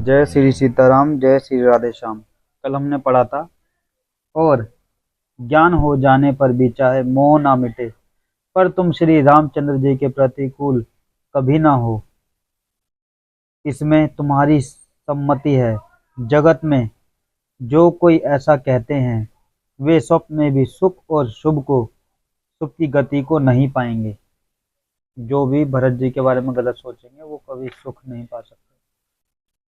जय श्री सीताराम, जय श्री राधे श्याम। कल हमने पढ़ा था, और ज्ञान हो जाने पर भी चाहे मोह ना मिटे, पर तुम श्री रामचंद्र जी के प्रतिकूल कभी ना हो, इसमें तुम्हारी सम्मति है। जगत में जो कोई ऐसा कहते हैं, वे स्वप्न में भी सुख और सुख की गति को नहीं पाएंगे। जो भी भरत जी के बारे में गलत सोचेंगे, वो कभी सुख नहीं पा सकते।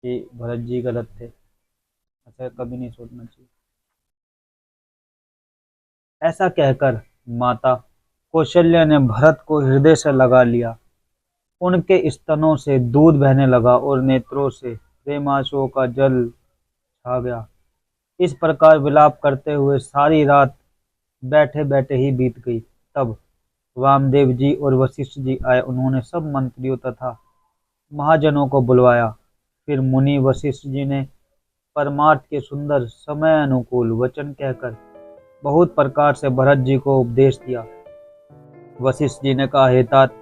कि भरत जी गलत थे, ऐसा कभी नहीं सोचना चाहिए। ऐसा कहकर माता कौशल्या ने भरत को हृदय से लगा लिया। उनके स्तनों से दूध बहने लगा और नेत्रों से प्रेमाशुओं का जल छा गया। इस प्रकार विलाप करते हुए सारी रात बैठे बैठे ही बीत गई। तब वामदेव जी और वशिष्ठ जी आए। उन्होंने सब मंत्रियों तथा महाजनों को बुलवाया। फिर मुनि वशिष्ठ जी ने परमार्थ के सुंदर समय अनुकूल वचन कहकर बहुत प्रकार से भरत जी को उपदेश दिया। वशिष्ठ जी ने कहा, हे तात,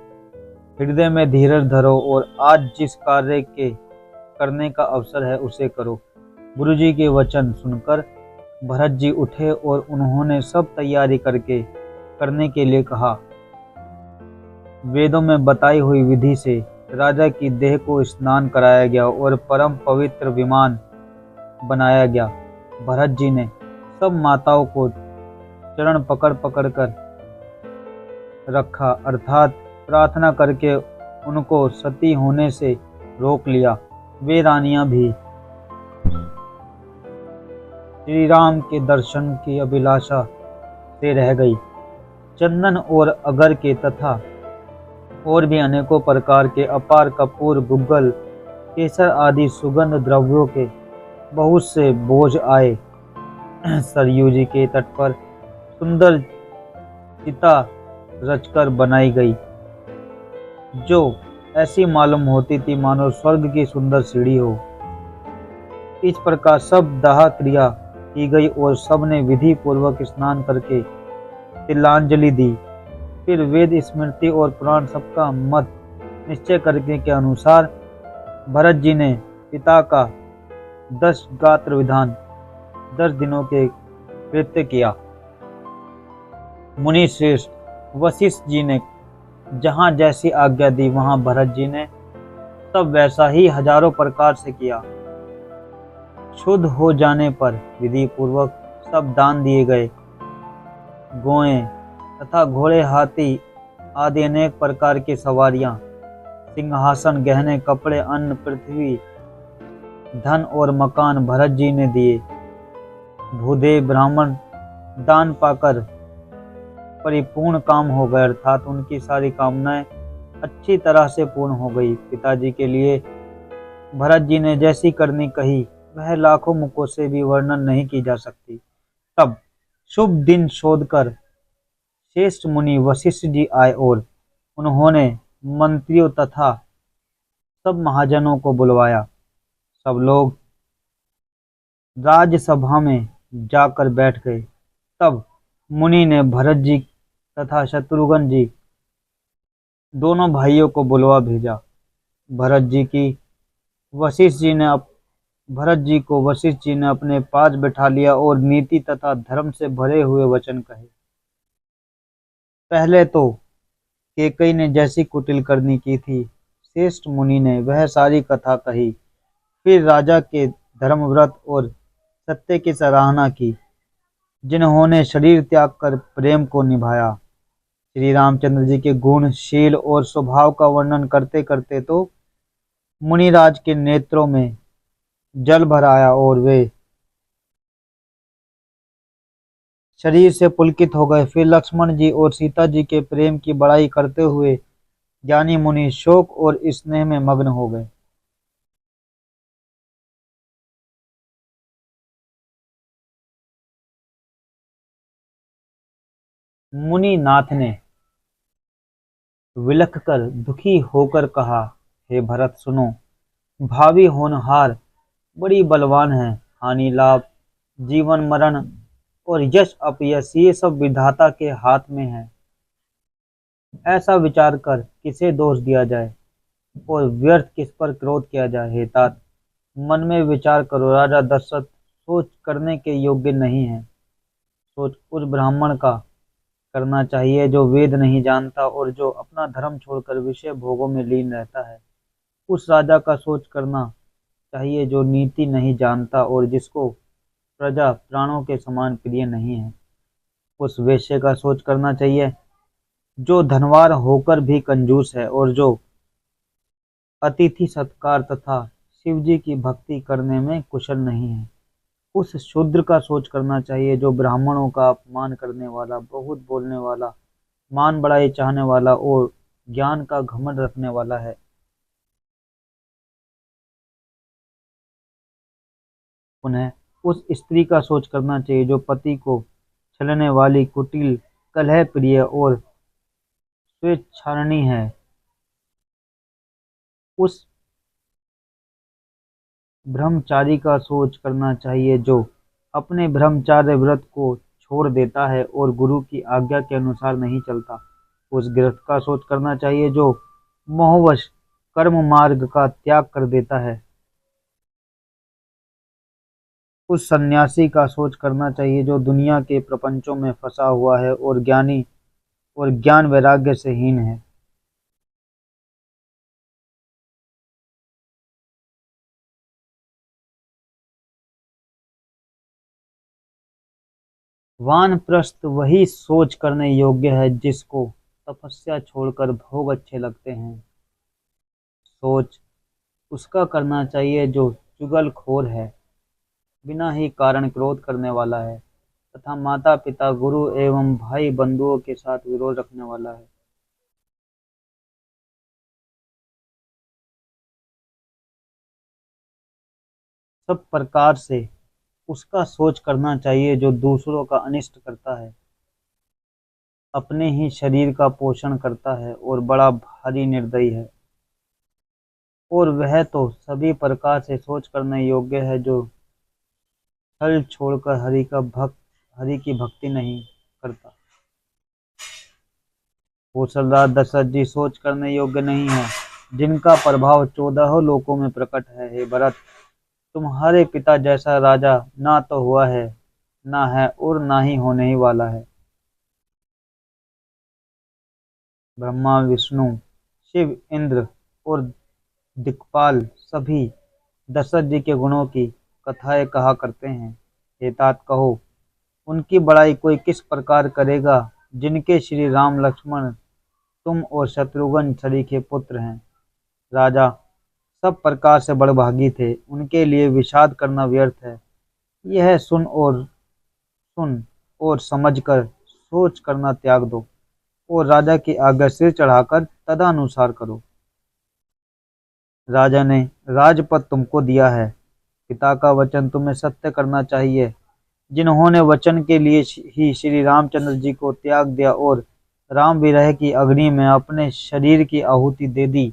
हृदय में धीरज धरो और आज जिस कार्य के करने का अवसर है उसे करो। गुरु जी के वचन सुनकर भरत जी उठे और उन्होंने सब तैयारी करने के लिए कहा। वेदों में बताई हुई विधि से राजा की देह को स्नान कराया गया और परम पवित्र विमान बनाया गया। भरत जी ने सब माताओं को चरण पकड़ पकड़ कर रखा, अर्थात प्रार्थना करके उनको सती होने से रोक लिया। वे रानियां भी श्री राम के दर्शन की अभिलाषा से रह गई। चंदन और अगर के तथा और भी अनेकों प्रकार के अपार कपूर, गुग्गल, केसर आदि सुगंध द्रव्यों के बहुत से बोझ आए। सरयू जी के तट पर सुंदर चिता रचकर बनाई गई, जो ऐसी मालूम होती थी मानो स्वर्ग की सुंदर सीढ़ी हो। इस प्रकार सब दाह क्रिया की गई और सबने विधि पूर्वक स्नान करके तिलांजलि दी। फिर वेद, स्मृति और पुराण सबका मत निश्चय करने के अनुसार भरत जी ने पिता का 10 गात्र विधान 10 दिनों के कृत्य किया। मुनि श्रेष्ठ वशिष्ठ जी ने जहां जैसी आज्ञा दी, वहां भरत जी ने सब वैसा ही हजारों प्रकार से किया। शुद्ध हो जाने पर विधि पूर्वक सब दान दिए गए। गोएं तथा घोड़े, हाथी आदि अनेक प्रकार की सवारियां, सिंहासन, गहने, कपड़े, अन्न, पृथ्वी, धन और मकान भरत जी ने दिए। भूदेव ब्राह्मण दान पाकर परिपूर्ण काम हो गए, अर्थात उनकी सारी कामनाएं अच्छी तरह से पूर्ण हो गई। पिताजी के लिए भरत जी ने जैसी करनी कही, वह लाखों मुखों से भी वर्णन नहीं की जा सकती। तब शुभ दिन शोधकर श्रेष्ठ मुनि वशिष्ठ जी आए और उन्होंने मंत्रियों तथा सब महाजनों को बुलवाया। सब लोग राजसभा में जाकर बैठ गए। तब मुनि ने भरत जी तथा शत्रुघ्न जी दोनों भाइयों को बुलवा भेजा। भरत जी की वशिष्ठ जी ने भरत जी को वशिष्ठ जी ने अपने पास बैठा लिया और नीति तथा धर्म से भरे हुए वचन कहे। पहले तो केकई ने जैसी कुटिल करनी की थी, श्रेष्ठ मुनि ने वह सारी कथा कही। फिर राजा के धर्मव्रत और सत्य की सराहना की, जिन्होंने शरीर त्याग कर प्रेम को निभाया। श्री रामचंद्र जी के गुण, शील और स्वभाव का वर्णन करते करते तो मुनिराज के नेत्रों में जल भर आया और वे शरीर से पुलकित हो गए। फिर लक्ष्मण जी और सीता जी के प्रेम की बड़ाई करते हुए ज्ञानी मुनि शोक और स्नेह में मग्न हो गए। मुनि नाथ ने विलख कर दुखी होकर कहा, हे भरत सुनो, भावी होनहार बड़ी बलवान है। हानि लाभ, जीवन मरण और यश अपयश, ये सब विधाता के हाथ में है। ऐसा विचार कर किसे दोष दिया जाए और व्यर्थ किस पर क्रोध किया जाए। हे तात, मन में विचार करो, राजा दशरथ सोच करने के योग्य नहीं है। सोच उस ब्राह्मण का करना चाहिए जो वेद नहीं जानता और जो अपना धर्म छोड़कर विषय भोगों में लीन रहता है। उस राजा का सोच करना चाहिए जो नीति नहीं जानता और जिसको प्रजा प्राणों के समान प्रिय नहीं है। उस वेश्या का सोच करना चाहिए जो धनवान होकर भी कंजूस है और जो अतिथि सत्कार तथा शिव जी की भक्ति करने में कुशल नहीं है। उस शूद्र का सोच करना चाहिए जो ब्राह्मणों का अपमान करने वाला, बहुत बोलने वाला, मान बढ़ाई चाहने वाला और ज्ञान का घमंड रखने वाला है। पुनः उस स्त्री का सोच करना चाहिए जो पति को छलने वाली, कुटिल, कलह प्रिय और स्वेच्छारणी है। उस ब्रह्मचारी का सोच करना चाहिए जो अपने ब्रह्मचार्य व्रत को छोड़ देता है और गुरु की आज्ञा के अनुसार नहीं चलता। उस गृहस्थ का सोच करना चाहिए जो मोहवश कर्म मार्ग का त्याग कर देता है। उस सन्यासी का सोच करना चाहिए जो दुनिया के प्रपंचों में फंसा हुआ है और ज्ञानी और ज्ञान वैराग्य से हीन है। वानप्रस्थ वही सोच करने योग्य है जिसको तपस्या छोड़कर भोग अच्छे लगते हैं। सोच उसका करना चाहिए जो चुगलखोर है, बिना ही कारण क्रोध करने वाला है तथा माता पिता, गुरु एवं भाई बंधुओं के साथ विरोध रखने वाला है। सब प्रकार से उसका सोच करना चाहिए जो दूसरों का अनिष्ट करता है, अपने ही शरीर का पोषण करता है और बड़ा भारी निर्दयी है। और वह तो सभी प्रकार से सोच करने योग्य है जो छल छोड़कर हरि की भक्ति नहीं करता। कौशलराज दशरथ जी सोच करने योग्य नहीं है, जिनका प्रभाव 14 लोकों में प्रकट है। हे भरत, तुम्हारे पिता जैसा राजा ना तो हुआ है, ना है और ना ही होने ही वाला है। ब्रह्मा, विष्णु, शिव, इंद्र और दिक्पाल सभी दशरथ जी के गुणों की कथाएं कहा करते हैं। हे तात, कहो उनकी बड़ाई कोई किस प्रकार करेगा जिनके श्री राम, लक्ष्मण, तुम और शत्रुघ्न सरीखे पुत्र हैं। राजा सब प्रकार से बड़भागी थे, उनके लिए विषाद करना व्यर्थ है। यह सुन और समझकर सोच करना त्याग दो और राजा की आज्ञा सिर चढ़ाकर तदानुसार करो। राजा ने राजपद तुमको दिया है, पिता का वचन तुम्हें सत्य करना चाहिए। जिन्होंने वचन के लिए ही श्री रामचंद्र जी को त्याग दिया और राम विरह की अग्नि में अपने शरीर की आहुति दे दी,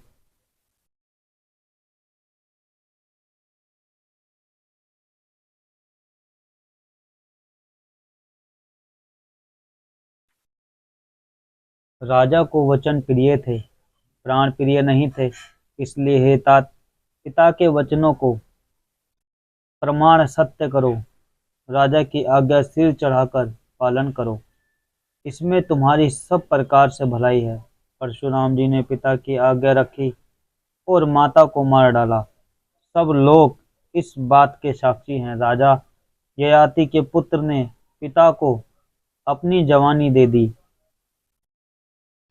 राजा को वचन प्रिय थे, प्राण प्रिय नहीं थे। इसलिए हे तात, पिता के वचनों को प्रमाण सत्य करो, राजा की आज्ञा सिर चढ़ाकर पालन करो। इसमें तुम्हारी सब प्रकार से भलाई है। परशुराम जी ने पिता की आज्ञा रखी और माता को मार डाला। सब लोग इस बात के साक्षी हैं। राजा ययाति के पुत्र ने पिता को अपनी जवानी दे दी।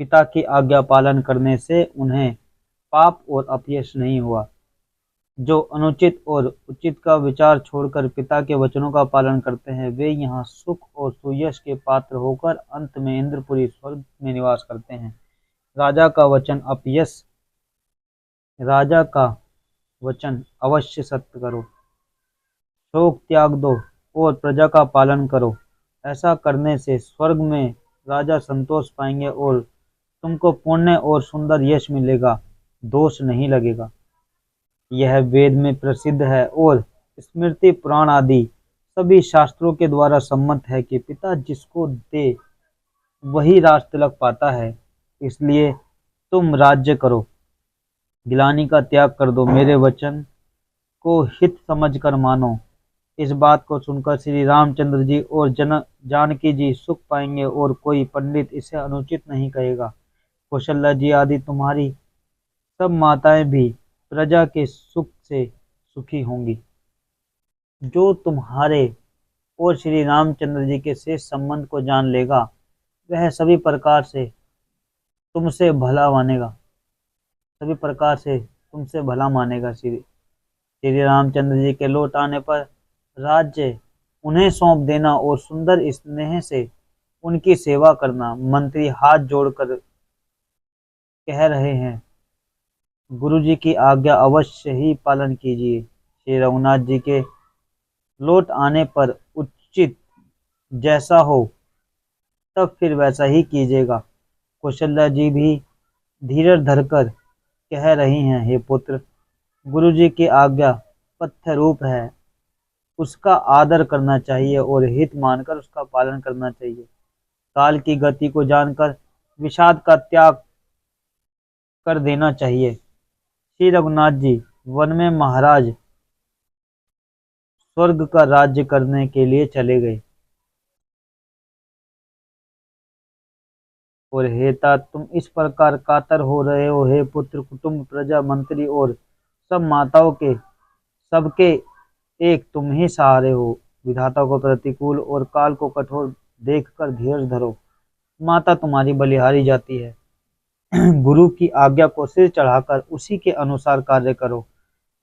पिता की आज्ञा पालन करने से उन्हें पाप और अपयश नहीं हुआ। जो अनुचित और उचित का विचार छोड़कर पिता के वचनों का पालन करते हैं, वे यहाँ सुख और सुयश के पात्र होकर अंत में इंद्रपुरी स्वर्ग में निवास करते हैं। राजा का वचन अवश्य सत्य करो, शोक त्याग दो और प्रजा का पालन करो। ऐसा करने से स्वर्ग में राजा संतोष पाएंगे और तुमको पुण्य और सुंदर यश मिलेगा, दोष नहीं लगेगा। यह वेद में प्रसिद्ध है और स्मृति पुराण आदि सभी शास्त्रों के द्वारा सम्मत है कि पिता जिसको दे वही राज तिलक पाता है। इसलिए तुम राज्य करो, गिलानी का त्याग कर दो, मेरे वचन को हित समझकर मानो। इस बात को सुनकर श्री रामचंद्र जी और जानकी जी सुख पाएंगे और कोई पंडित इसे अनुचित नहीं कहेगा। कौशल्या जी आदि तुम्हारी सब माताएं भी प्रजा के सुख से सुखी होंगी। जो तुम्हारे और श्री रामचंद्र जी के शेष संबंध को जान लेगा वह सभी प्रकार से तुमसे भला मानेगा, सभी प्रकार से तुमसे भला मानेगा। श्री रामचंद्र जी के लौट आने पर राज्य उन्हें सौंप देना और सुंदर स्नेह से उनकी सेवा करना। मंत्री हाथ जोड़कर कह रहे हैं, गुरु जी की आज्ञा अवश्य ही पालन कीजिए। श्री रघुनाथ जी के लौट आने पर उचित जैसा हो तब फिर वैसा ही कीजिएगा। कौशल्या जी भी धीरज धरकर कह रही हैं, हे पुत्र, गुरु जी की आज्ञा पथ्य रूप है, उसका आदर करना चाहिए और हित मानकर उसका पालन करना चाहिए। काल की गति को जानकर विषाद का त्याग कर देना चाहिए। श्री रघुनाथ जी वन में महाराज स्वर्ग का राज्य करने के लिए चले गए। और हेता तुम इस प्रकार कातर हो रहे हो, हे पुत्र, कुटुंब, प्रजा, मंत्री और सब माताओं के सबके एक तुम ही सहारे हो। विधाता को प्रतिकूल और काल को कठोर देखकर धीरज धरो। माता तुम्हारी बलिहारी जाती है। गुरु की आज्ञा को सिर चढ़ाकर उसी के अनुसार कार्य करो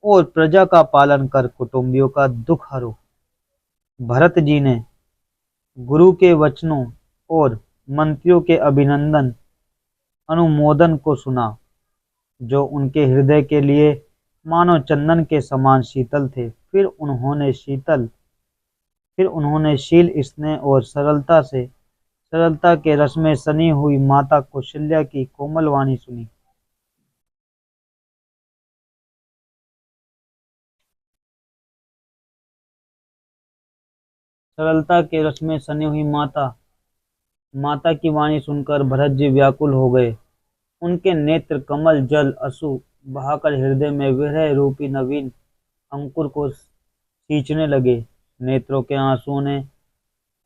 और प्रजा का पालन कर कुटुंबियों का दुख हरो। भरत जी ने गुरु के वचनों और मंत्रियों के अभिनंदन अनुमोदन को सुना, जो उनके हृदय के लिए मानो चंदन के समान शीतल थे। फिर उन्होंने शील, स्नेह और सरलता के रस में सनी हुई माता कौशल्या की कोमल वाणी सुनी। सरलता के रस में सनी हुई माता की वाणी सुनकर भरत जी व्याकुल हो गए। उनके नेत्र कमल जल अश्रु बहाकर हृदय में विरह रूपी नवीन अंकुर को सींचने लगे। नेत्रों के आंसुओं ने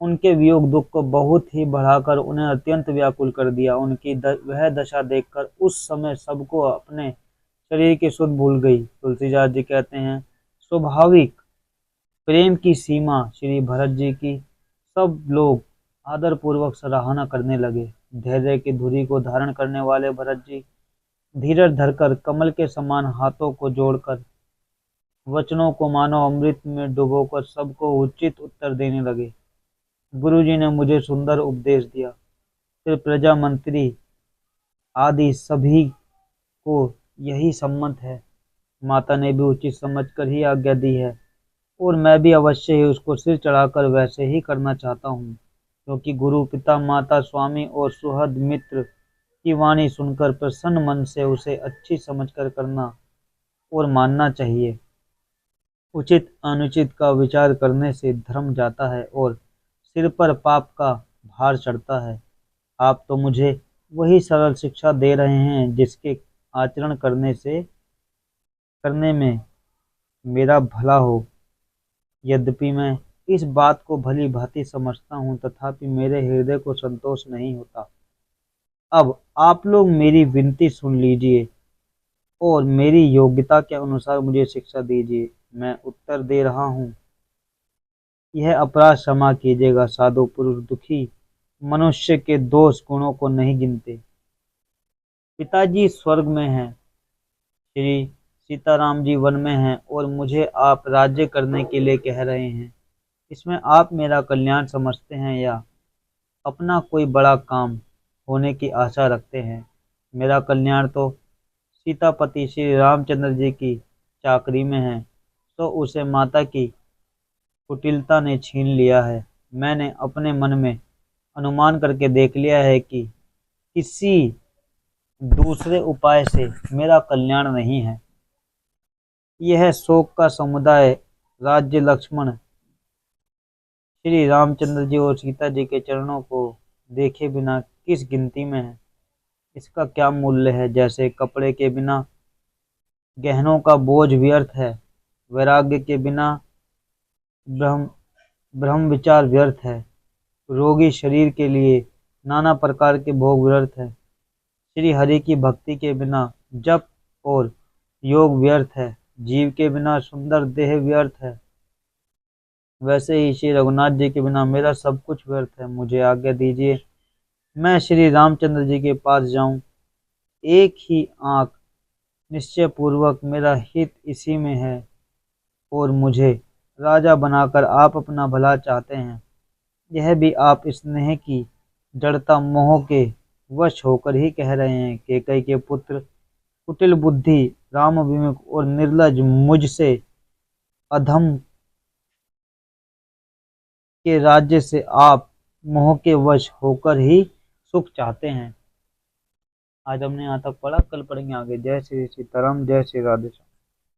उनके वियोग दुख को बहुत ही बढ़ाकर उन्हें अत्यंत व्याकुल कर दिया। उनकी वह दशा देखकर उस समय सबको अपने शरीर की सुध भूल गई। तुलसीदास जी कहते हैं, स्वाभाविक प्रेम की सीमा श्री भरत जी की सब लोग आदर पूर्वक सराहना करने लगे। धैर्य की धुरी को धारण करने वाले भरत जी धीरज धरकर कमल के समान हाथों को जोड़कर वचनों को मानो अमृत में डुबोकर सबको उचित उत्तर देने लगे। गुरु जी ने मुझे सुंदर उपदेश दिया, फिर प्रजा, मंत्री आदि सभी को यही सम्मत है। माता ने भी उचित समझकर ही आज्ञा दी है और मैं भी अवश्य ही उसको सिर चढ़ाकर वैसे ही करना चाहता हूँ, क्योंकि गुरु, पिता, माता, स्वामी और सुहृद मित्र की वाणी सुनकर प्रसन्न मन से उसे अच्छी समझकर करना और मानना चाहिए। उचित अनुचित का विचार करने से धर्म जाता है और सिर पर पाप का भार चढ़ता है। आप तो मुझे वही सरल शिक्षा दे रहे हैं जिसके आचरण करने में मेरा भला हो। यद्यपि मैं इस बात को भली भांति समझता हूँ, तथापि मेरे हृदय को संतोष नहीं होता। अब आप लोग मेरी विनती सुन लीजिए और मेरी योग्यता के अनुसार मुझे शिक्षा दीजिए। मैं उत्तर दे रहा हूँ, यह अपराध क्षमा कीजिएगा। साधु पुरुष दुखी मनुष्य के दोष गुणों को नहीं गिनते। पिताजी स्वर्ग में हैं, श्री सीताराम जी वन में हैं और मुझे आप राज्य करने के लिए कह रहे हैं। इसमें आप मेरा कल्याण समझते हैं या अपना कोई बड़ा काम होने की आशा रखते हैं? मेरा कल्याण तो सीतापति श्री रामचंद्र जी की चाकरी में है, तो उसे माता की कुटिलता ने छीन लिया है। मैंने अपने मन में अनुमान करके देख लिया है कि किसी दूसरे उपाय से मेरा कल्याण नहीं है। यह शोक का समुदाय राज्य लक्ष्मण श्री रामचंद्र जी और सीता जी के चरणों को देखे बिना किस गिनती में है? इसका क्या मूल्य है? जैसे कपड़े के बिना गहनों का बोझ व्यर्थ है, वैराग्य के बिना ब्रह्म ब्रह्म विचार व्यर्थ है। रोगी शरीर के लिए नाना प्रकार के भोग व्यर्थ है। श्री हरि की भक्ति के बिना जप और योग व्यर्थ है। जीव के बिना सुंदर देह व्यर्थ है। वैसे ही श्री रघुनाथ जी के बिना मेरा सब कुछ व्यर्थ है। मुझे आज्ञा दीजिए, मैं श्री रामचंद्र जी के पास जाऊं। एक ही आंख निश्चय पूर्वक मेरा हित इसी में है और मुझे राजा बनाकर आप अपना भला चाहते हैं। यह भी आप स्नेह की जड़ता मोह के वश होकर ही कह रहे हैं। कैकई के पुत्र, कुटिल बुद्धि, राम विमुख और निर्लज मुझसे अधम के राज्य से आप मोह के वश होकर ही सुख चाहते हैं। आज हमने यहाँ तक पढ़ा, कल पढ़ेंगे आगे। जय श्री सीताराम, जय श्री राधे।